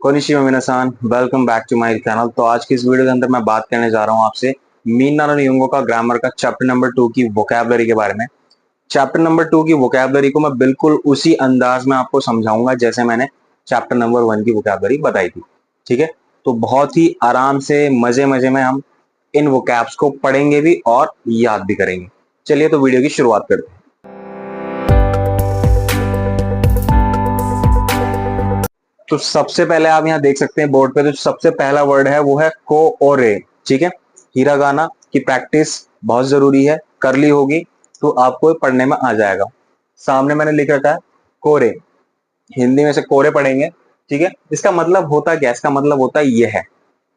कोनिशिवा मिनासान, welcome back to my channel. तो आज की इस वीडियो के अंदर मैं बात करने जा रहा हूँ आपसे मीना और नियोंगो का ग्रामर का चैप्टर नंबर 2 की वोकैबुलरी के बारे में। चैप्टर नंबर 2 की वोकैबुलरी को मैं बिल्कुल उसी अंदाज में आपको समझाऊंगा जैसे मैंने चैप्टर नंबर 1 की वोकैबुलरी बताई थी। ठीक है, तो बहुत ही आराम से मजे मजे में हम इन वोकैब्स को पढ़ेंगे भी और याद भी करेंगे। चलिए तो वीडियो की शुरुआत करते हैं। तो सबसे पहले आप यहाँ देख सकते हैं बोर्ड पे, तो सबसे पहला वर्ड है वो है को ओरे। ठीक है, हिरागाना की प्रैक्टिस बहुत जरूरी है, कर ली होगी तो आपको पढ़ने में आ जाएगा। सामने मैंने लिख रखा है कोरे, हिंदी में से कोरे पढ़ेंगे। ठीक है, इसका मतलब होता क्या है? इसका मतलब होता है ये है।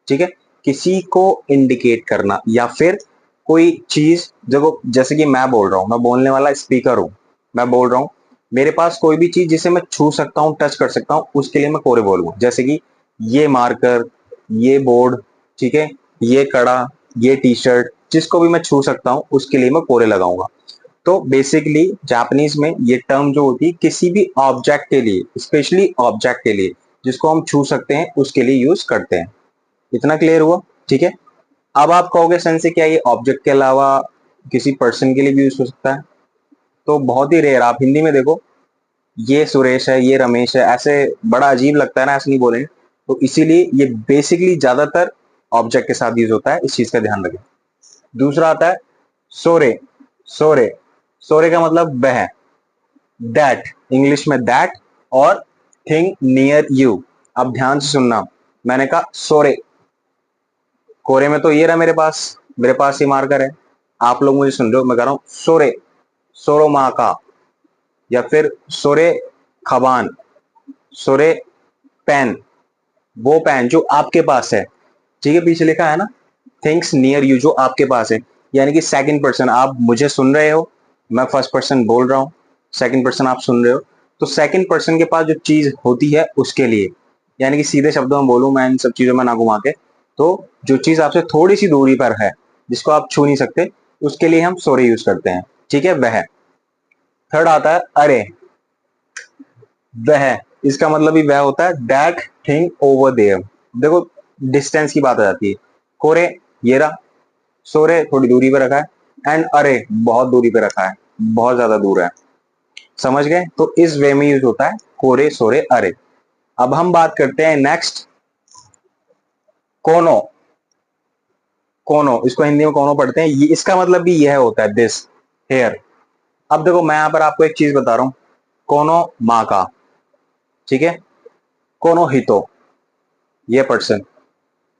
ठीक है, किसी को इंडिकेट करना या फिर कोई चीज, देखो जैसे कि मैं बोल रहा हूं, मैं बोलने वाला स्पीकर हूं, मैं बोल रहा हूं, मेरे पास कोई भी चीज जिसे मैं छू सकता हूं, टच कर सकता हूं, उसके लिए मैं कोरे बोलूंगा। जैसे कि ये मार्कर, ये बोर्ड, ठीक है, ये कड़ा, ये टी शर्ट, जिसको भी मैं छू सकता हूं उसके लिए मैं कोरे लगाऊंगा। तो बेसिकली जापानीज में ये टर्म जो होती है किसी भी ऑब्जेक्ट के लिए, स्पेशली ऑब्जेक्ट के लिए जिसको हम छू सकते हैं उसके लिए यूज करते हैं। इतना क्लियर हुआ? ठीक है, अब आप कहोगे सेंस से क्या ये ऑब्जेक्ट के अलावा किसी पर्सन के लिए भी यूज हो सकता है? तो बहुत ही रेयर, आप हिंदी में देखो, ये सुरेश है, ये रमेश है, ऐसे बड़ा अजीब लगता है ना, ऐसे नहीं बोलेंगे। तो इसीलिए ये बेसिकली ज्यादातर ऑब्जेक्ट के साथ यूज होता है, इस चीज का ध्यान रखें। दूसरा आता है सोरे। सोरे, सोरे का मतलब वह, दैट, इंग्लिश में दैट, और थिंग नियर यू। अब ध्यान से सुनना, मैंने कहा सोरे, कोरे में तो ये रहा मेरे पास ये मार्कर है, आप लोग मुझे सुन रहे हो, मैं कह रहा हूं सोरे, सोरो माँ का, या फिर सोरे खबान, सोरे पेन, वो पेन जो आपके पास है। ठीक है, पीछे लिखा है ना थिंग्स नियर यू, जो आपके पास है, यानी कि सेकंड पर्सन, आप मुझे सुन रहे हो, मैं फर्स्ट पर्सन बोल रहा हूं, सेकंड पर्सन आप सुन रहे हो, तो सेकंड पर्सन के पास जो चीज होती है उसके लिए, यानी कि सीधे शब्दों में बोलूं मैं इन सब चीजों में ना घुमा के, तो जो चीज आपसे थोड़ी सी दूरी पर है, जिसको आप छू नहीं सकते, उसके लिए हम सोरे यूज करते हैं। ठीक है, वह। थर्ड आता है अरे। वह, इसका मतलब भी वह होता है, दैट थिंग ओवर देयर। देखो डिस्टेंस की बात आ जाती है, कोरे ये रहा, सोरे थोड़ी दूरी पे रखा है, एंड अरे बहुत दूरी पे रखा है, बहुत ज्यादा दूर है। समझ गए? तो इस वे में यूज होता है कोरे सोरे अरे। अब हम बात करते हैं नेक्स्ट, कोनो। कोनो, इसको हिंदी में कोनो पढ़ते हैं, ये इसका मतलब भी यह होता है दिस, हेयर। अब देखो मैं यहां पर आपको एक चीज बता रहा हूं, कोनो माँ का, ठीक है, कोनो हितो, ये पर्सन।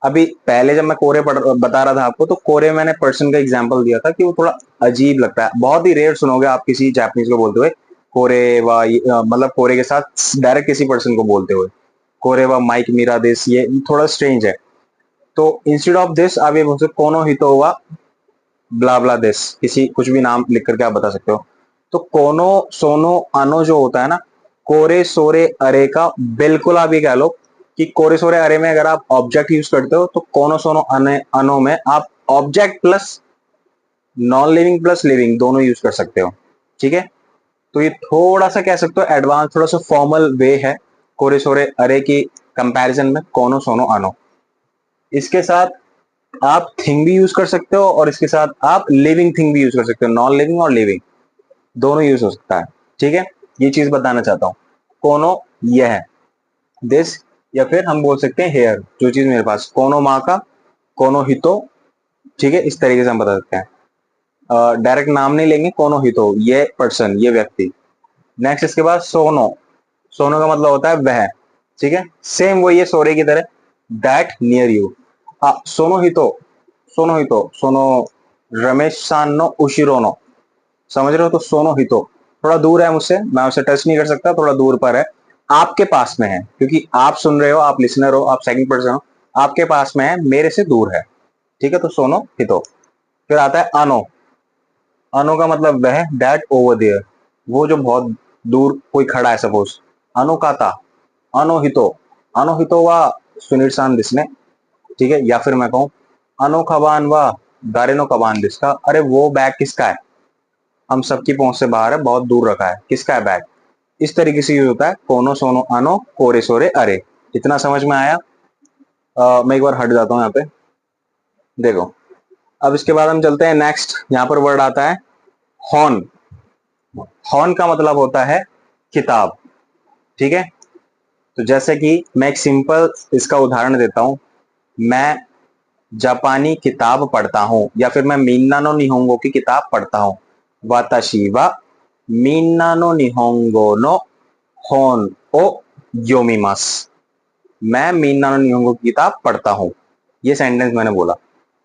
अभी पहले जब मैं कोरे बता रहा था आपको, तो कोरे मैंने पर्सन का एग्जांपल दिया था कि वो थोड़ा अजीब लगता है, बहुत ही रेयर सुनोगे आप किसी जापानीज को बोलते हुए कोरे वा, मतलब कोरे के साथ डायरेक्ट किसी पर्सन को बोलते हुए कोरे वा माइक मीरा दिस, ये थोड़ा स्ट्रेंज है। तो इंस्टेड ऑफ दिस आप ये बोल सकते कोनो हितो हुआ ब्ला ब्ला दिस, किसी कुछ भी नाम लिख करके आप बता सकते हो। तो कोनो सोनो अनो जो होता है ना, कोरे सोरे अरे का, बिल्कुल आप ये कह लो कि कोरे सोरे अरे में अगर आप ऑब्जेक्ट यूज करते हो तो कोनो सोनो अने अनो में आप object plus non living plus living दोनों यूज कर सकते हो। ठीक है, तो ये थोड़ा सा कह सकते हो एडवांस, थोड़ा सा फॉर्मल वे है कोरे सोरे अरे की कंपैरिजन में कोनो सोनो अनो। इसके साथ आप थिंग भी यूज कर सकते हो और इसके साथ आप लिविंग थिंग भी यूज कर सकते हो, नॉन लिविंग और लिविंग दोनों यूज हो सकता है। ठीक है, ये चीज बताना चाहता हूं। कोनो यह है, दिस, या फिर हम बोल सकते हैं हेयर, जो चीज मेरे पास, कोनो माँ का, कोनो हितो। ठीक है, इस तरीके से हम बता सकते हैं, डायरेक्ट नाम नहीं लेंगे, कोनो हितो ये पर्सन, ये व्यक्ति। नेक्स्ट इसके बाद सोनो। सोनो का मतलब होता है वह। ठीक है, सेम वही है सोरे की तरह, दैट नियर यू। सोनो हितो, सोनो हितो, सोनो रमेश सान नो उशिरोनो, समझ रहे हो? तो सोनो हितो थोड़ा दूर है मुझसे, मैं उसे टच नहीं कर सकता, थोड़ा दूर पर है, आपके पास में है, क्योंकि आप सुन रहे हो, आप लिसनर हो, आप सेकंड पर्सन हो, आपके पास में है, मेरे से दूर है। ठीक है, तो सोनो हितो। फिर आता है अनो। अनो का मतलब वह, दैट ओवर देयर, वो जो बहुत दूर कोई खड़ा है सपोज, अनुकाता, अनोहितो, अनोहितो वा सुनील सान दिसने। ठीक है, या फिर मैं कहूं अनोखबान वा गारेनो कबान दिसका, अरे वो बैग किसका है, हम सबकी पहुंच से बाहर है, बहुत दूर रखा है, किसका है बैग। इस तरीके से यूज होता है कोनो सोनो अनो कोरे सोरे अरे। इतना समझ में आया? मैं एक बार हट जाता हूँ यहाँ पे। देखो, अब इसके बाद हम चलते हैं नेक्स्ट। यहाँ पर वर्ड आता है हॉर्न। हॉर्न का मतलब होता है किताब। ठीक है, तो जैसे कि मैं एक सिंपल इसका उदाहरण देता हूं। मैं जापानी किताब पढ़ता हूं, या फिर मैं मिन्ना नो निहोंगो की किताब पढ़ता हूं। वाताशी वा मिन्ना नो निहोंगो नो होन ओ योमिमास। मैं मिन्ना नो निहोंगो की किताब पढ़ता हूं। ये सेंटेंस मैंने बोला,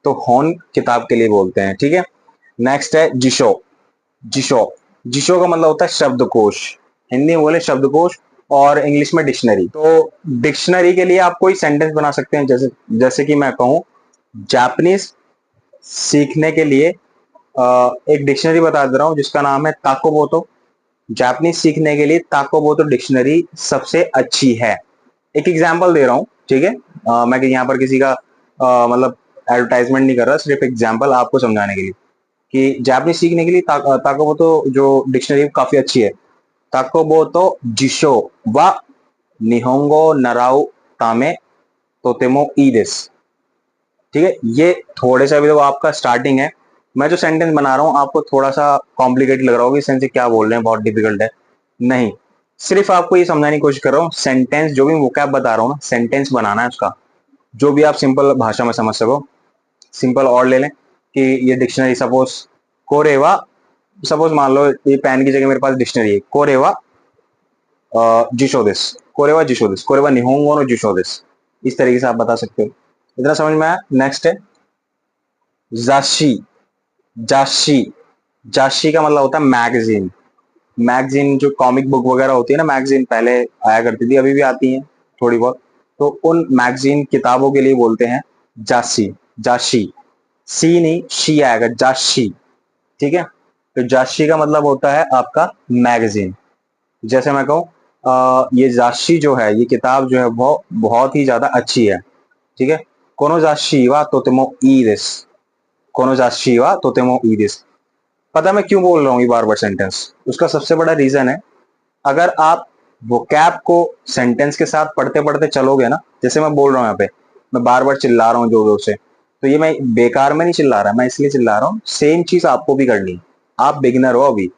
तो होन किताब के लिए बोलते हैं। ठीक है, नेक्स्ट है जिशो। जिशो, जिशो का मतलब होता है शब्दकोश। हिंदी में बोले शब्दकोश, और इंग्लिश में डिक्शनरी। तो डिक्शनरी के लिए आप कोई सेंटेंस बना सकते हैं, जैसे जैसे कि मैं कहूं जापानीज सीखने के लिए एक डिक्शनरी बता दे रहा हूं जिसका नाम है ताकोबोतो। जापानीज सीखने के लिए ताकोबोतो डिक्शनरी सबसे अच्छी है। एक एग्जांपल दे रहा हूं, ठीक है। मैं यहाँ पर किसी का मतलब एडवर्टाइजमेंट नहीं कर रहा, सिर्फ एग्जांपल आपको समझाने के लिए कि जापानीज सीखने के लिए ताकोबोतो जो डिक्शनरी काफी अच्छी है। ताकोबोतो जिशो वा निहोंगो नराउ तामे तोतेमो ई देस। ठीक है, ये थोड़े सा भी तो आपका स्टार्टिंग है। मैं जो सेंटेंस बना रहा हूँ आपको थोड़ा सा कॉम्प्लिकेट लग रहा होगा, इस सेंस क्या बोल रहे हैं, बहुत डिफिकल्ट है। नहीं, सिर्फ आपको ये समझाने की कोशिश कर रहा हूँ। सेंटेंस जो भी वोकैब बता रहा हूँ ना, सेंटेंस बनाना है उसका, जो भी आप सिंपल भाषा में समझ सको। सिंपल और ले लें कि ये डिक्शनरी सपोज कोरेवा, सपोज मान लो ये पेन की जगह मेरे पास डिक्शनरी है। कोरेवा जिशो दिस, कोरेवा जिशो दिस, कोरेवा निहोंगो नो जिशो दिस। इस तरीके से आप बता सकते हो। इतना समझ में आया? नेक्स्ट है जाशी। जाशी, जाशी का मतलब होता है मैगजीन। मैगजीन जो कॉमिक बुक वगैरह होती है ना, मैगजीन पहले आया करती थी, अभी भी आती हैं थोड़ी बहुत। तो उन मैगजीन किताबों के लिए बोलते हैं जाशी। जाशी, सी नहीं शी आएगा, जाशी। ठीक है, तो जाशी का मतलब होता है आपका मैगजीन। जैसे मैं कहूँ ये जाशी जो है, ये किताब जो है वो बहुत ही ज्यादा अच्छी है। ठीक है, कोनो जाशी वा तोतेमो ई देस, कोनो जाशी वा तोतेमो ई देस। पता है मैं क्यों बोल रहा हूँ ये बार बार सेंटेंस? उसका सबसे बड़ा रीजन है, अगर आप वोकैब को सेंटेंस के साथ पढ़ते पढ़ते चलोगे ना, जैसे मैं बोल रहा हूँ यहाँ पे, मैं बार बार चिल्ला रहा हूँ जोर जोर से, तो ये मैं बेकार में नहीं चिल्ला रहा, मैं इसलिए चिल्ला रहा हूँ सेम चीज आपको भी करनी है। आप बिगिनर हो अभी,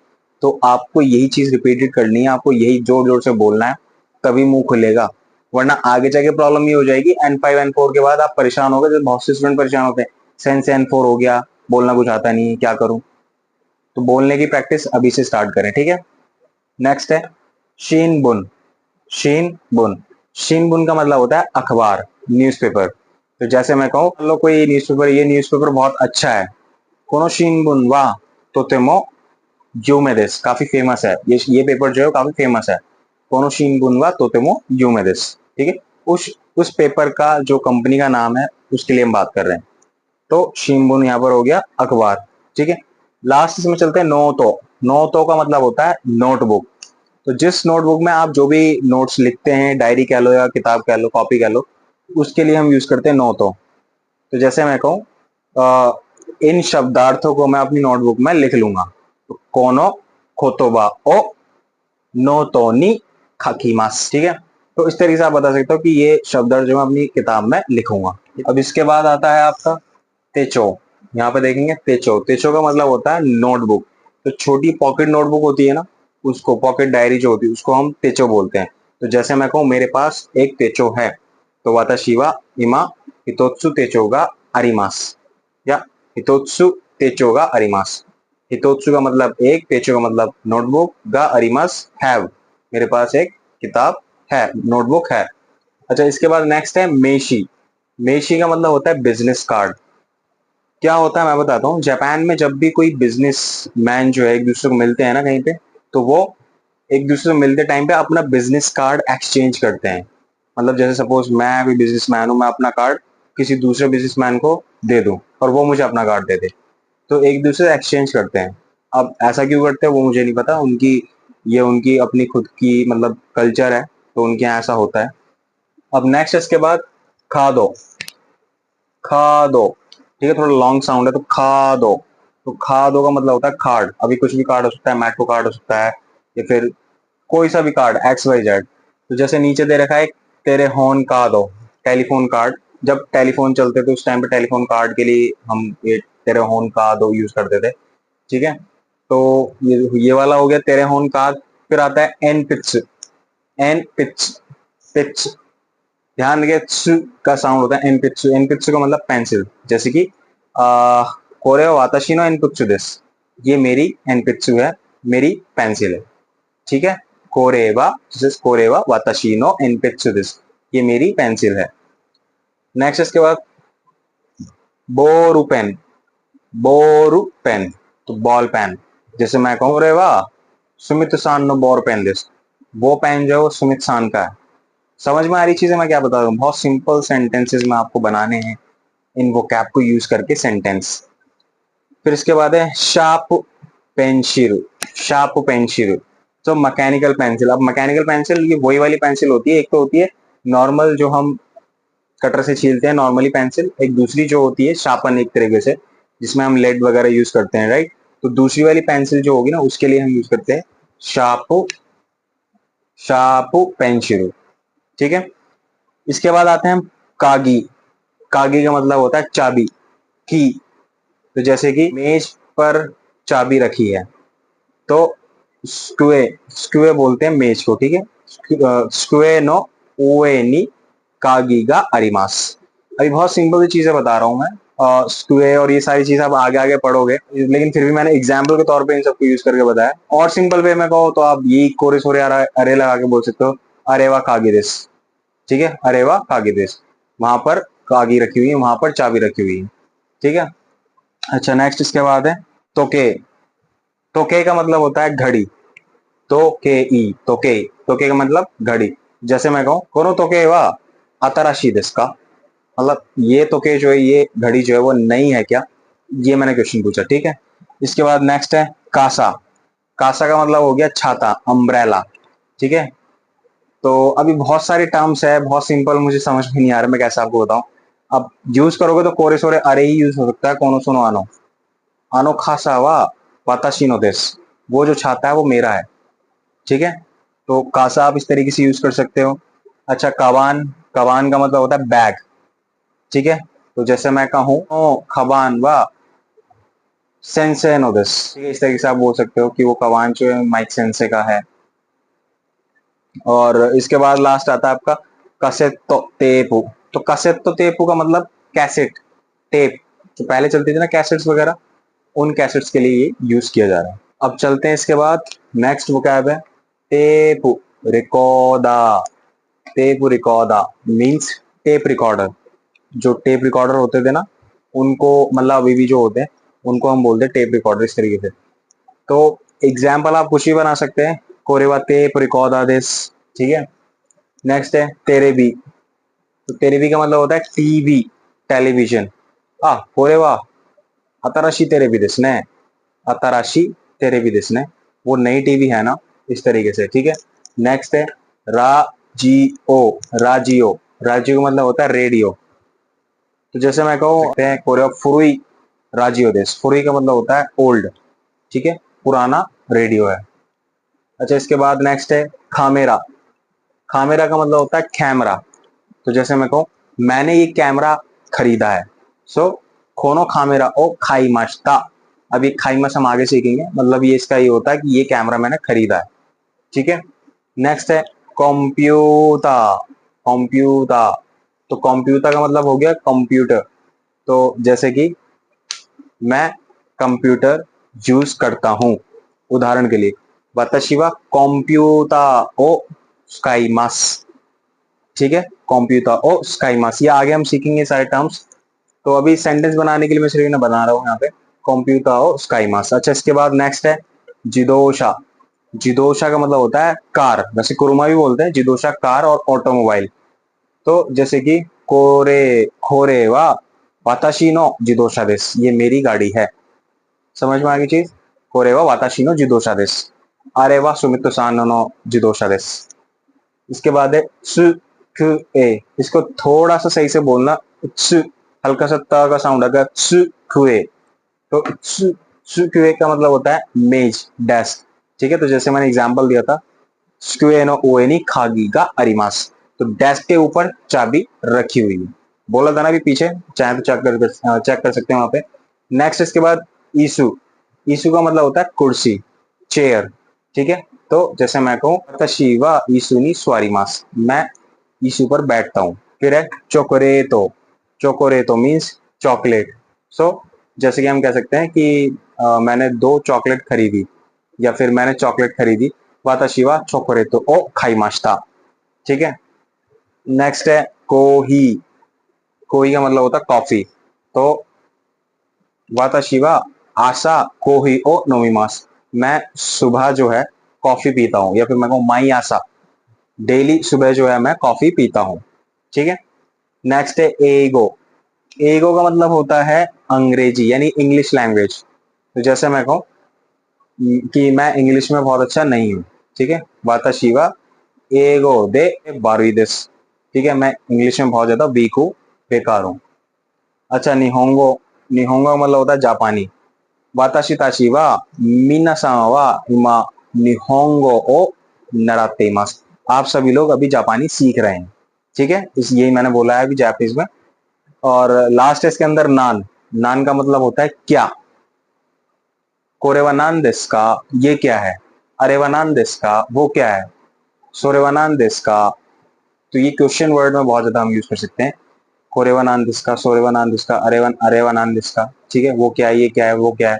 तो आपको यही चीज रिपीटेड करनी है, आपको यही जोर जोर से बोलना है, तभी मुंह खुलेगा। वरना आगे जाके प्रॉब्लम ये हो जाएगी, N5 N4 के बाद आप परेशान हो गए, जैसे बहुत से स्टूडेंट परेशान होते हैं, सेंस N4 हो गया, बोलना कुछ आता नहीं, क्या करूं। तो बोलने की प्रैक्टिस अभी से स्टार्ट करें, ठीक है। नेक्स्ट है शीन बुन। शीन बुन, शीन बुन का मतलब होता है अखबार, न्यूज़पेपर। तो जैसे मैं कहूँ मान लो कोई न्यूज़पेपर, ये न्यूज़पेपर बहुत अच्छा है, कोनो शीन बुन वाह तोतेमो यूमेदेस, काफी फेमस है ये पेपर जो है काफी फेमस है। कोनो शीन बुन वाह तोतेमो यूमेदेस। ठीक है, उस पेपर का जो कंपनी का नाम है उसके लिए हम बात कर रहे हैं। तो शिनबुन यहाँ पर हो गया अखबार। ठीक है, लास्ट इसमें चलते हैं नोटो। नोटो का मतलब होता है नोटबुक। तो जिस नोटबुक में आप जो भी नोट्स लिखते हैं, डायरी कह लो या किताब कह लो, कॉपी कह लो, उसके लिए हम यूज करते हैं नोटो। तो जैसे मैं कहूँ इन शब्दार्थों को मैं अपनी नोटबुक में लिख लूंगा। तो कोनो खोतोबा ओ नोटो नी खाकीमास। ठीक है, तो इस तरीके से आप बता सकते हो कि ये शब्दार्थ जो मैं अपनी किताब में लिखूंगा। अब इसके बाद आता है आपका तेचो। यहाँ पे देखेंगे तेचो, तेचो का मतलब होता है नोटबुक। तो छोटी पॉकेट नोटबुक होती है ना, उसको पॉकेट डायरी जो होती है उसको हम तेचो बोलते हैं। तो जैसे मैं कहूँ मेरे पास एक तेचो है, तो वाताशी वा इमा हितोत्सु तेचो गा अरिमास, या हितोत्सु तेचो गा अरिमास। हितोत्सु का मतलब एक, तेचो का मतलब नोटबुक, गा अरिमास हैव, मेरे पास एक किताब है, नोटबुक है। अच्छा, इसके बाद नेक्स्ट है मेशी। मेशी का मतलब होता है बिजनेस कार्ड। क्या होता है मैं बताता हूँ। जापान में जब भी कोई बिजनेस मैन जो है एक दूसरे को मिलते हैं ना कहीं पे, तो वो एक दूसरे को मिलते टाइम पे अपना बिजनेस कार्ड एक्सचेंज करते हैं। मतलब जैसे सपोज मैं कोई बिजनेस मैन हूँ, मैं अपना कार्ड किसी दूसरे बिजनेस मैन को दे दूं और वो मुझे अपना कार्ड दे दे, तो एक दूसरे से एक्सचेंज करते हैं। अब ऐसा क्यों करते हैं वो मुझे नहीं पता, उनकी ये उनकी अपनी खुद की मतलब कल्चर है, तो उनके यहाँ ऐसा होता है। अब नेक्स्ट इसके बाद खा दो। खा दो, ठीक है, थोड़ा लॉन्ग साउंड है, तो खा दो। तो खा दो का मतलब होता है कार्ड। अभी कुछ भी कार्ड हो सकता है, मेट्रो कार्ड हो सकता है, या फिर कोई सा भी कार्ड, XYZ। तो जैसे नीचे दे रखा है तेरे होन का दो, टेलीफोन कार्ड, जब टेलीफोन चलते थे उस टाइम पे टेलीफोन कार्ड के लिए हम ये तेरे होन का दो यूज करते थे, ठीक है। तो ये वाला हो गया तेरे होन का। फिर आता है N pitch, N pitch, pitch, ध्यान रखिए च का साउंड होता है एन पिच, एन पिच का मतलब पेंसिल, जैसे कि कोरे वाताशी नो एन पिच दिस, ये मेरी एन पिच है, मेरी पेंसिल है, ठीक है। कोरेवा, कोरेवा वाताशी नो एन पिच दिस, ये मेरी पेंसिल है। नेक्स्ट इसके बाद बोरू पेन, बोरू पेन, तो बॉल पेन, जैसे मैं कहूँ रे वाह सुमित सान नो बोर पेन दिस, वो पेन जो है वो सुमित सान का है। समझ में आ रही चीजें मैं क्या बता रहा हूँ, बहुत सिंपल सेंटेंसेस में आपको बनाने हैं इन वोकैब को यूज करके सेंटेंस। फिर इसके बाद है शार्प पेंसिल, शार्प पेंसिल, तो मैकेनिकल पेंसिल। अब मैकेनिकल पेंसिल ये वही वाली पेंसिल होती है, एक तो होती है नॉर्मल जो हम कटर से छीलते हैं नॉर्मली पेंसिल, एक दूसरी जो होती है शार्पन एक तरीके से, जिसमें हम लेड वगैरह यूज करते हैं, राइट। तो दूसरी वाली पेंसिल जो होगी ना उसके लिए हम यूज करते हैं शार्प, शार्प पेंसिल, ठीक है। इसके बाद आते हैं हम कागी, कागी का मतलब होता है चाबी, की। तो जैसे कि मेज पर चाबी रखी है, तो स्क्वे, स्क्वे बोलते हैं मेज को, ठीक है। स्क्वे नो ओए नी कागी गा अरिमास। अभी बहुत सिंपल सी चीजें बता रहा हूं मैं, स्क्वे और ये सारी चीजें आप आगे आगे पढ़ोगे, लेकिन फिर भी मैंने एग्जाम्पल के तौर पे इन सबको यूज करके बताया। और सिंपल वे में कहो तो आप ये कोरे सोरे अरे लगा के बोल सकते हो, अरेवा कागी दिस, ठीक है, अरेवा कागी दिस, वहां पर कागी रखी हुई है, वहां पर चाबी रखी हुई है, ठीक है। अच्छा नेक्स्ट इसके बाद है तोके, तोके का मतलब होता है घड़ी, तो के ई, तोके, तोके का मतलब घड़ी। जैसे मैं कहूँ कोनो तोके वा अतराशी देश का, मतलब ये तोके जो है ये घड़ी जो है वो नई है क्या, ये मैंने क्वेश्चन पूछा, ठीक है। इसके बाद नेक्स्ट है कासा, कासा का मतलब हो गया छाता, अम्ब्रेला, ठीक है। तो अभी बहुत सारे टर्म्स है, बहुत सिंपल, मुझे समझ में नहीं आ रहा मैं कैसे आपको बताऊं। अब यूज करोगे तो कोरे सोरे अरे ही यूज हो सकता है, कोनो सुनो आनो, आनो खासा वा वाताशीनो देश, वो जो छाता है वो मेरा है, ठीक है। तो कासा आप इस तरीके से यूज कर सकते हो। अच्छा कवान, कवान का मतलब होता है बैग, ठीक है। तो जैसे मैं कहूँ ओ खबान वा सेंसे नो दिस, ठीक है, इस तरीके से आप बोल सकते हो कि वो कवान जो है माइक सेंसे का है। और इसके बाद लास्ट आता है आपका कसेतो टेपू, तो कसेतो टेपू का मतलब कैसेट, टेप, तो पहले चलती थी ना कैसेट्स वगैरह, उन कैसेट्स के लिए ये यूज किया जा रहा है। अब चलते हैं इसके बाद नेक्स्ट वोकैब है टेप रिकॉर्डा, टेप रिकॉर्डा मीन्स टेप रिकॉर्डर। जो टेप रिकॉर्डर होते थे ना उनको, मतलब अभी भी जो होते हैं उनको हम बोलते हैं टेप रिकॉर्डर इस तरीके से। तो एग्जाम्पल आप कुछ भी बना सकते हैं, कोरेवा टेप रिकॉर्डा दिस, ठीक है। नेक्स्ट है तेरे भी, तो तेरे भी का मतलब होता है टीवी, टेलीविजन। कोरेवा अतराशी तेरे भी दिस ने, अतराशी तेरे भी दिस ने, वो नई टीवी है ना, इस तरीके से, ठीक है। नेक्स्ट है राजियो, राजियो, राजियो का मतलब होता है रेडियो। तो जैसे मैं कहूँ कोरिया फुरुई राजियो देश, फुरुई का मतलब होता है ओल्ड, ठीक है, पुराना रेडियो है। अच्छा इसके बाद नेक्स्ट है खामेरा, खामेरा का मतलब होता है कैमरा। तो जैसे मैं कहूँ मैंने ये कैमरा खरीदा है, सो कोनो खामेरा ओ खाई मास्ता, अब ये खाई मास हम आगे सीखेंगे, मतलब ये इसका ये होता है कि ये कैमरा मैंने खरीदा है, ठीक है। नेक्स्ट है कंप्यूटर, कंप्यूटर, तो कंप्यूटर का मतलब हो गया कंप्यूटर। तो जैसे कि मैं कंप्यूटर यूज करता हूं, उदाहरण के लिए वताशी वा कंप्यूटर ओ स्काईमास, ठीक है, कंप्यूटर ओ स्काईमास, ये आगे हम सीखेंगे सारे टर्म्स। तो अभी सेंटेंस बनाने के लिए मैं सिर्फ ना बना रहा हूँ यहाँ पे कंप्यूटर ओ स्काईमास। अच्छा इसके बाद नेक्स्ट है जिदोशा, जिदोशा का मतलब होता है कार, वैसे कुरुमा भी बोलते हैं, जिदोशा कार और ऑटोमोबाइल। तो जैसे कि कोरे खोरे वा वाताशी नो जिदोशा देस, ये मेरी गाड़ी है, समझ में आ गई चीज। कोरे वा वाताशी नो जिदोशा देस, अरे वा सुमितो सान नो जिदोशा देस। इसके बाद है सु कु ए, इसको थोड़ा सा सही से बोलना, सु, हल्का सा त का साउंड आएगा, सु कुए, तो सु, सु कुए का मतलब होता है मेज, डेस्क, ठीक है। तो जैसे मैंने एग्जांपल दिया था स्क्वे नो ओए नी खागी का अरिमास, तो डेस्क के ऊपर चाबी रखी हुई है, बोला था ना अभी पीछे, चाहे तो चेक कर सकते हैं वहां पे। नेक्स्ट इसके बाद ईसु, ईसु का मतलब होता है कुर्सी, चेयर, ठीक है। तो जैसे मैं कहूँ तशीवा ईसुनी स्वारी मास, मैं ईसु पर बैठता हूँ। फिर है चोकोरेतो, चोकोरेतो मीन्स चॉकलेट। सो जैसे कि हम कह सकते हैं कि मैंने 2 चॉकलेट खरीदी, या फिर मैंने चॉकलेट खरीदी, वाताशिवा चोकोरेतो ओ खाईमाशिता, ठीक है। नेक्स्ट है कोही, कोही का मतलब होता है कॉफी, तो वाताशिवा आशा कोही ओ नोमीमास, मैं सुबह जो है कॉफी पीता हूँ, या फिर मैं कहूँ माई आशा, डेली सुबह जो है मैं कॉफी पीता हूँ, ठीक है। नेक्स्ट है एगो, एगो का मतलब होता है अंग्रेजी यानी इंग्लिश लैंग्वेज। तो जैसे मैं कहूँ कि मैं इंग्लिश में बहुत अच्छा नहीं हूँ, ठीक है, वाताशिवा एगो दे बारुइदेस, ठीक है, मैं इंग्लिश में बहुत ज्यादा वीक हूँ, बेकार हूँ। अच्छा निहोंगो, निहोंगो का मतलब होता है जापानी, वाताशी ताशी वा मीनासान वा इमा निहोंगो ओ नराते इमास, आप सभी लोग अभी जापानी सीख रहे हैं, ठीक है, इस यही मैंने बोला है अभी जापानीज में। और लास्ट है इसके अंदर नान, नान का मतलब होता है क्या, कोरेवा नान देस का, ये क्या है, अरेवा नान देस का, वो क्या है, सोरेवा नान देस का। तो ये क्वेश्चन वर्ड में बहुत ज्यादा हम यूज कर सकते हैं, कोरेवा नान देस का, सोरेवा नान देस का, अरेवा नान देस का, ठीक है, वो क्या है, ये क्या है, वो क्या है।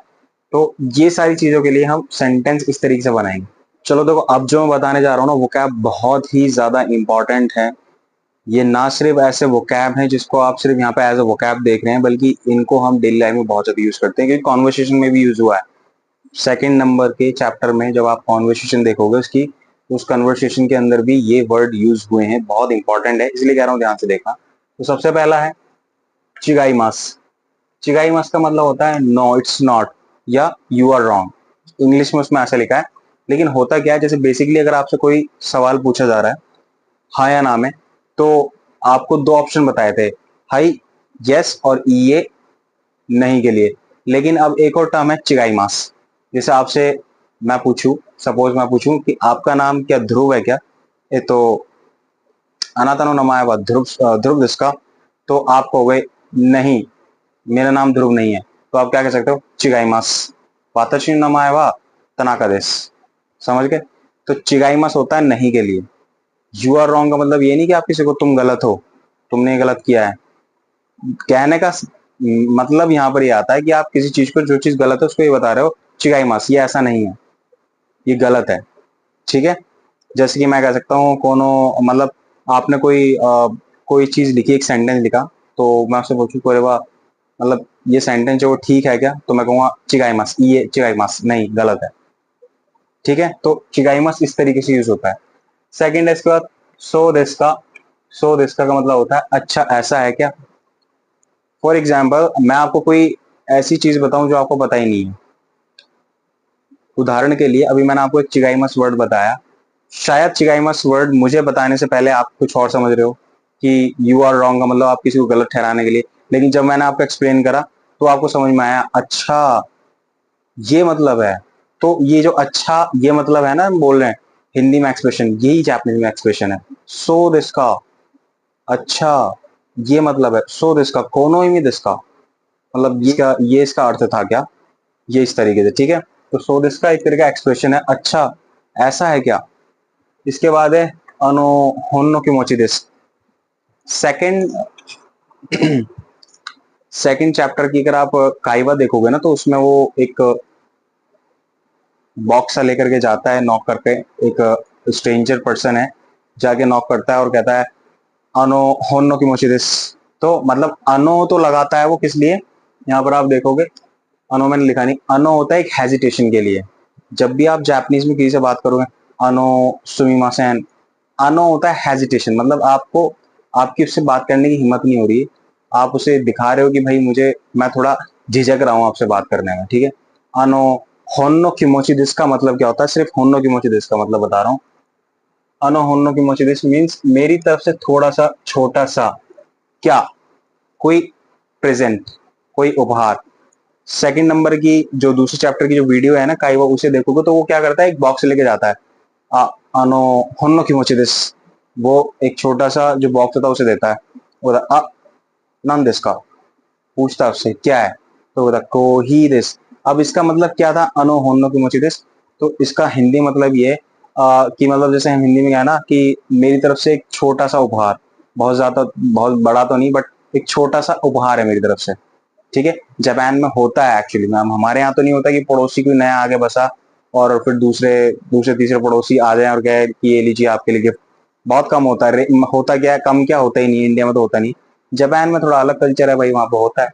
तो ये सारी चीजों के लिए हम सेंटेंस इस तरीके से बनाएंगे। चलो देखो, अब जो मैं बताने जा रहा हूँ ना, वो क्या बहुत ही ज्यादा इंपॉर्टेंट है। ये ना सिर्फ ऐसे वोकैब हैं जिसको आप सिर्फ यहाँ पे एज अ वोकैब देख रहे हैं, बल्कि इनको हम डेली लाइफ में बहुत ज्यादा यूज करते हैं, क्योंकि कॉन्वर्सेशन में भी यूज हुआ है। सेकंड नंबर के चैप्टर में जब आप कॉन्वर्सेशन देखोगे उसकी, उस कन्वर्सेशन के अंदर भी ये वर्ड यूज हुए हैं, बहुत इंपॉर्टेंट है, इसलिए कह रहा हूँ ध्यान से देखना। तो सबसे पहला है चिगाई मास, चिगाई मास का मतलब होता है नो इट्स नॉट, या यू आर रॉन्ग, इंग्लिश में उसमें ऐसा लिखा है। लेकिन होता क्या है, जैसे बेसिकली अगर आपसे कोई सवाल पूछा जा रहा है हाँ या ना में, तो आपको 2 ऑप्शन बताए थे, हाई यस और ये नहीं के लिए। लेकिन अब एक और टर्म है चिगाई मास, जैसे आपसे मैं पूछूं, सपोज मैं पूछूं कि आपका नाम क्या ध्रुव है क्या, ये तो अनातनो नमाया ध्रुव, ध्रुव जिसका, तो आप कहोगे नहीं मेरा नाम ध्रुव नहीं है, तो आप क्या कह सकते हो चिगाई मास, वाताशी नमाया तनाका देस, समझ गए। तो चिगाई मास होता है नहीं के लिए। यू आर रॉन्ग का मतलब ये नहीं कि आप किसी को तुम गलत हो, तुमने गलत किया है, कहने का मतलब यहाँ पर ये आता है कि आप किसी चीज को, जो चीज गलत है उसको ये बता रहे हो चिगाई मास, ये ऐसा नहीं है, ये गलत है, ठीक है। जैसे कि मैं कह सकता हूँ कोनो, मतलब आपने कोई चीज लिखी, एक सेंटेंस लिखा, तो मैं आपसे पूछूं कोई मतलब ये सेंटेंस जो ठीक है क्या, तो मैं कहूँगा चिगाई मास, ये चिगाई मास नहीं, गलत है, ठीक है। तो चिगाई मास इस तरीके से यूज होता है। सेकंड है इसके बाद सो दिस का, सो दिस का मतलब होता है अच्छा ऐसा है क्या। फॉर एग्जाम्पल मैं आपको कोई ऐसी चीज बताऊं जो आपको पता ही नहीं है, उदाहरण के लिए अभी मैंने आपको एक चिगाईमस वर्ड बताया, शायद चिगाईमस वर्ड मुझे बताने से पहले आप कुछ और समझ रहे हो कि यू आर रॉन्ग का मतलब आप किसी को गलत ठहराने के लिए, लेकिन जब मैंने आपको एक्सप्लेन करा तो आपको समझ में आया अच्छा ये मतलब है। तो ये जो अच्छा ये मतलब है ना, हम बोल रहे हैं हिंदी में एक्सप्रेशन, यही जापानीज में एक्सप्रेशन है, सो दिस का, अच्छा ये मतलब है, सो दिस का कोनो ही दिस का, मतलब ये इसका अर्थ था क्या, ये इस तरीके से, ठीक है। तो सो दिस का एक तरह का एक्सप्रेशन है, अच्छा ऐसा है क्या। इसके बाद है अनो होन्नो की मोची दिस, सेकंड सेकंड चैप्टर की अगर आप काइवा देखोगे ना, तो उसमें वो एक बॉक्स लेकर के जाता है, नॉक करके, एक स्ट्रेंजर पर्सन है, जाके नॉक करता है और कहता है अनो होन्नो की मोची दिस। तो मतलब अनो तो लगाता है वो किस लिए, यहाँ पर आप देखोगे अनो मैंने लिखा नहीं, अनो होता है एक हेजिटेशन के लिए। जब भी आप जापानीज में किसी से बात करोगे अनो सुमिमासेन, अनो होता है हेजिटेशन, मतलब आपको, आपकी उससे बात करने की हिम्मत नहीं हो रही है, आप उसे दिखा रहे हो कि भाई मुझे, मैं थोड़ा झिझक रहा हूँ आपसे बात करने में, ठीक है। अनो होन्नो किमोची दिस का मतलब क्या होता है, सिर्फ होन्नो किमोची दिस का मतलब बता रहा हूँ। अनो होन्नो किमोची दिस मीन्स मेरी तरफ से थोड़ा सा छोटा सा क्या, कोई प्रेजेंट, कोई उपहार। सेकंड नंबर की जो दूसरे चैप्टर की जो वीडियो है ना काइवा, उसे देखोगे तो वो क्या करता है, एक बॉक्स लेके जाता है, आ, आनो होन्नो किमोची दिस, वो एक छोटा सा जो बॉक्स होता है उसे देता है, वो नन दिस का, पूछता है उससे क्या है, तो बोला को ही दिस। अब इसका मतलब क्या था, अनो होनो की मोची दिस। तो इसका हिंदी मतलब ये कि मतलब जैसे हम हिंदी में क्या है ना कि मेरी तरफ से एक छोटा सा उपहार, बहुत ज्यादा बहुत बड़ा तो नहीं, बट एक छोटा सा उपहार है मेरी तरफ से। ठीक है, जापान में होता है एक्चुअली मैम, हमारे यहाँ तो नहीं होता कि पड़ोसी कोई नया आगे बसा और फिर दूसरे दूसरे तीसरे पड़ोसी आ जाए और कहे कि ये लीजिए आपके लिए गिफ्ट। बहुत कम होता है, होता क्या है, कम क्या होता ही नहीं, इंडिया में तो होता नहीं। जापान में थोड़ा अलग कल्चर है भाई, वहां पर होता है,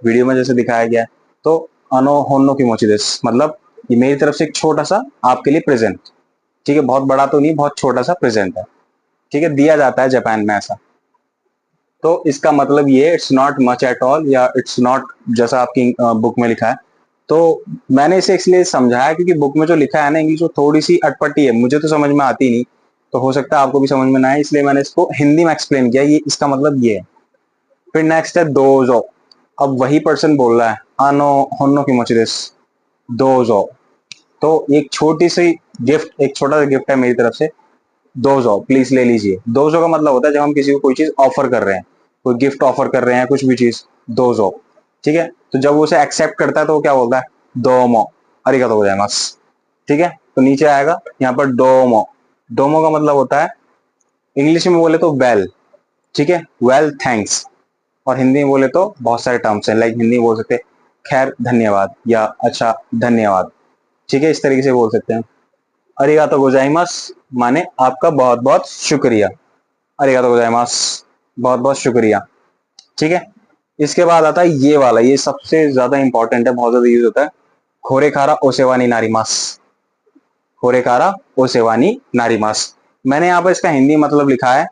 वीडियो में जैसे दिखाया गया है। तो अनो होन्नो की मोची दिस मतलब ये मेरी तरफ से एक छोटा सा आपके लिए प्रेजेंट। ठीक है, बहुत बड़ा तो नहीं, बहुत छोटा सा प्रेजेंट है। ठीक है, दिया जाता है जापान में ऐसा। तो इसका मतलब ये it's not much at all, या इट्स नॉट जैसा आपकी बुक में लिखा है। तो मैंने इसे इसलिए समझाया क्योंकि बुक में जो लिखा है ना इंग्लिश, वो थोड़ी सी अटपटी है, मुझे तो समझ में आती नहीं, तो हो सकता है आपको भी समझ में ना आए, इसलिए मैंने इसको हिंदी में एक्सप्लेन किया, ये इसका मतलब ये है। फिर नेक्स्ट है दोजो। अब वही पर्सन बोल रहा है आनो होन्नो की मोचिदेस, दोजो। तो एक छोटी सी गिफ्ट, एक छोटा सा गिफ्ट है मेरी तरफ से, दोजो प्लीज ले लीजिए। दोजो का मतलब होता है जब हम किसी को कोई चीज ऑफर कर रहे हैं, कोई गिफ्ट ऑफर कर रहे हैं, कुछ भी चीज, दोजो। ठीक है, तो जब वो उसे एक्सेप्ट करता है तो वो क्या बोलता है, दोमो अरिगातो गोजाइमास। ठीक है, तो नीचे आएगा यहाँ पर डोमो। डोमो का मतलब होता है इंग्लिश में बोले तो वेल। ठीक है, वेल थैंक्स। और हिंदी में बोले तो बहुत सारे टर्म्स हैं, लाइक हिंदी में बोल सकते हैं खैर धन्यवाद, या अच्छा धन्यवाद। ठीक है, इस तरीके से बोल सकते हैं। अरिगातो गोजाइमास माने आपका बहुत बहुत शुक्रिया, अरिगातो गोजाइमास, बहुत बहुत शुक्रिया। ठीक है, इसके बाद आता है ये वाला, ये सबसे ज्यादा इंपॉर्टेंट है, बहुत ज्यादा यूज होता है, खोरेखारा ओसेवानी नारीमास। खोरेखारा ओसेवानी नारीमास। मैंने यहाँ पर इसका हिंदी मतलब लिखा है,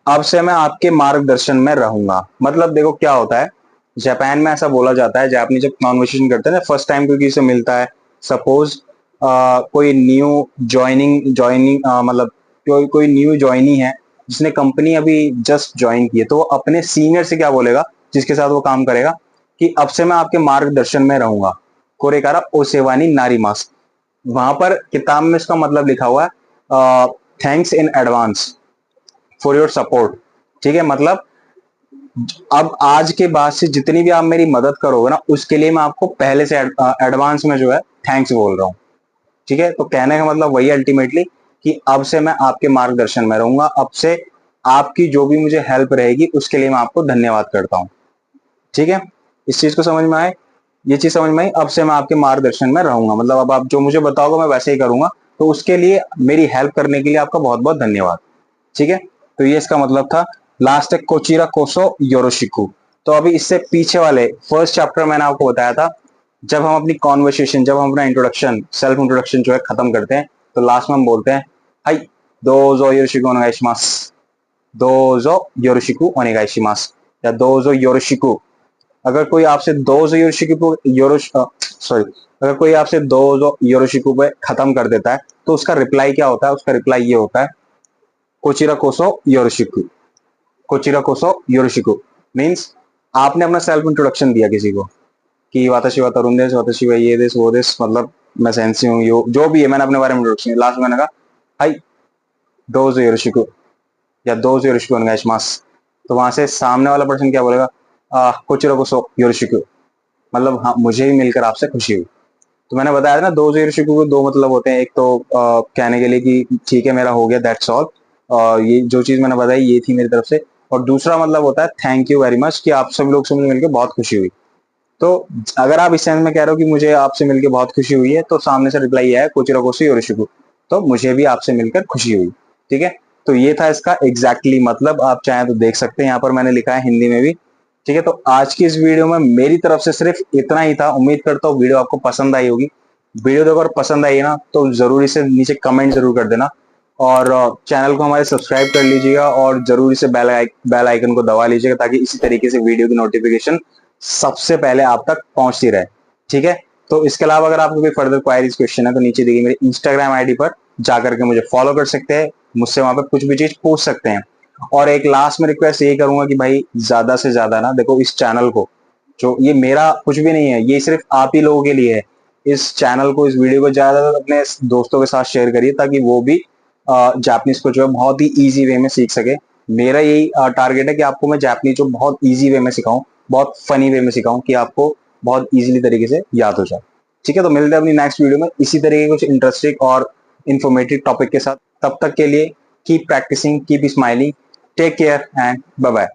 अब से मैं आपके मार्गदर्शन में रहूंगा। मतलब देखो क्या होता है, जापान में ऐसा बोला जाता है, जापानी जब कॉन्वर्सेशन करते हैं ना, फर्स्ट टाइम कोई किसी से मिलता है, सपोज कोई न्यू ज्वाइनिंग ज्वाइनिंग मतलब कोई कोई न्यू ज्वाइनी है जिसने कंपनी अभी जस्ट ज्वाइन की है, तो वो अपने सीनियर से क्या बोलेगा, जिसके साथ वो काम करेगा, कि अब से मैं आपके मार्गदर्शन में रहूंगा। कोरेकारा ओसेवानी नारी मास। वहां पर किताब में इसका मतलब लिखा हुआ है thanks in advance for your support. ठीक है, मतलब अब आज के बाद से जितनी भी आप मेरी मदद करोगे ना, उसके लिए मैं आपको पहले से एडवांस में जो है थैंक्स बोल रहा हूँ। ठीक है, तो कहने का मतलब वही अल्टीमेटली कि अब से मैं आपके मार्गदर्शन में रहूंगा, अब से आपकी जो भी मुझे हेल्प रहेगी उसके लिए मैं आपको धन्यवाद करता हूँ। ठीक है, इस चीज को समझ में आए, ये चीज समझ में आई, अब से मैं आपके मार्गदर्शन में रहूंगा, मतलब अब आप जो मुझे बताओगे मैं वैसे ही करूंगा, तो उसके लिए मेरी हेल्प करने के लिए आपका बहुत बहुत धन्यवाद। ठीक है, तो ये इसका मतलब था। लास्ट है कोचिरा कोसो योरोशिकु। तो अभी इससे पीछे वाले फर्स्ट चैप्टर मैंने आपको बताया था, जब हम अपनी कॉन्वर्सेशन, जब हम अपना इंट्रोडक्शन, सेल्फ इंट्रोडक्शन जो है खत्म करते हैं, तो लास्ट में हम बोलते हैं हाई दोजो योरोशिकु ओनेगाइशिमास, दोजो योरोशिकु ओनेगाइशिमास, या दोजो योरोशिकु। अगर कोई आपसे दोजो योरोशिकु योरोश सॉरी, अगर कोई आपसे दोजो योरोशिकु पे खत्म कर देता है, तो उसका रिप्लाई क्या होता है, उसका रिप्लाई ये होता है कोचिरा कोसो योरोशिकु। कोचिरा कोसो योरोशिकु मीन्स आपने अपना सेल्फ इंट्रोडक्शन दिया किसी को कि वाताशी वा तरुण देश, वाताशी वा ये देश वो देश, मतलब मैं सेंसी हूँ, जो भी है मैंने अपने बारे में इंट्रोडक्शन, लास्ट में मैंने कहा हाई दोजो योरोशिकु या दोजो योरोशिकु ओनेगाइशिमास। तो वहां से सामने वाला पर्सन क्या बोलेगा, कोचिरा कोसो योरोशिकु, मतलब हाँ मुझे भी मिलकर आपसे खुशी हुई। तो मैंने बताया था ना, दो शीर्षकों के दो मतलब होते हैं, एक तो कहने के लिए कि ठीक है मेरा हो गया दैट्स ऑल, ये जो चीज मैंने बताई ये थी मेरी तरफ से। और दूसरा मतलब होता है थैंक यू वेरी मच, कि आप सब लोग से मुझे मिलकर बहुत खुशी हुई। तो अगर आप इस सेंस में कह रहे हो कि मुझे आपसे मिलकर बहुत खुशी हुई है, तो सामने से रिप्लाई आया कोचिरा कोसी और ऋषिकु, तो मुझे भी आपसे मिलकर खुशी हुई। ठीक है, तो ये था इसका एग्जैक्टली मतलब, आप चाहें तो देख सकते हैं, यहाँ पर मैंने लिखा है हिंदी में भी। ठीक है, तो आज की इस वीडियो में मेरी तरफ से सिर्फ इतना ही था, उम्मीद करता हूँ वीडियो आपको पसंद आई होगी। वीडियो देखो अगर पसंद आई ना, तो जरूरी से नीचे कमेंट जरूर कर देना, और चैनल को हमारे सब्सक्राइब कर लीजिएगा, और जरूरी से बेल आइकन को दबा लीजिएगा, ताकि इसी तरीके से वीडियो की नोटिफिकेशन सबसे पहले आप तक पहुंचती रहे। ठीक है, तो इसके अलावा अगर आपको कोई फर्दर क्वायरीज क्वेश्चन है, तो नीचे देखिए मेरे इंस्टाग्राम आईडी पर जाकर के मुझे फॉलो कर सकते हैं, मुझसे वहां पर कुछ भी चीज पूछ सकते हैं। और एक लास्ट में रिक्वेस्ट यही करूंगा कि भाई ज्यादा से ज्यादा ना देखो इस चैनल को, जो ये मेरा कुछ भी नहीं है, ये सिर्फ आप ही लोगों के लिए है, इस चैनल को, इस वीडियो को ज्यादा अपने दोस्तों के साथ शेयर करिए, ताकि वो भी जापानीज को जो है बहुत ही ईजी वे में सीख सके। मेरा यही टारगेट है कि आपको मैं जापानीज जो बहुत ईजी वे में सिखाऊं, बहुत फनी वे में सिखाऊं, कि आपको बहुत इजीली तरीके से याद हो जाए। ठीक है, तो मिलते हैं अपनी नेक्स्ट वीडियो में इसी तरह के कुछ इंटरेस्टिंग और इन्फॉर्मेटिव टॉपिक के साथ। तब तक के लिए keep practising, keep smiling, take care and bye bye.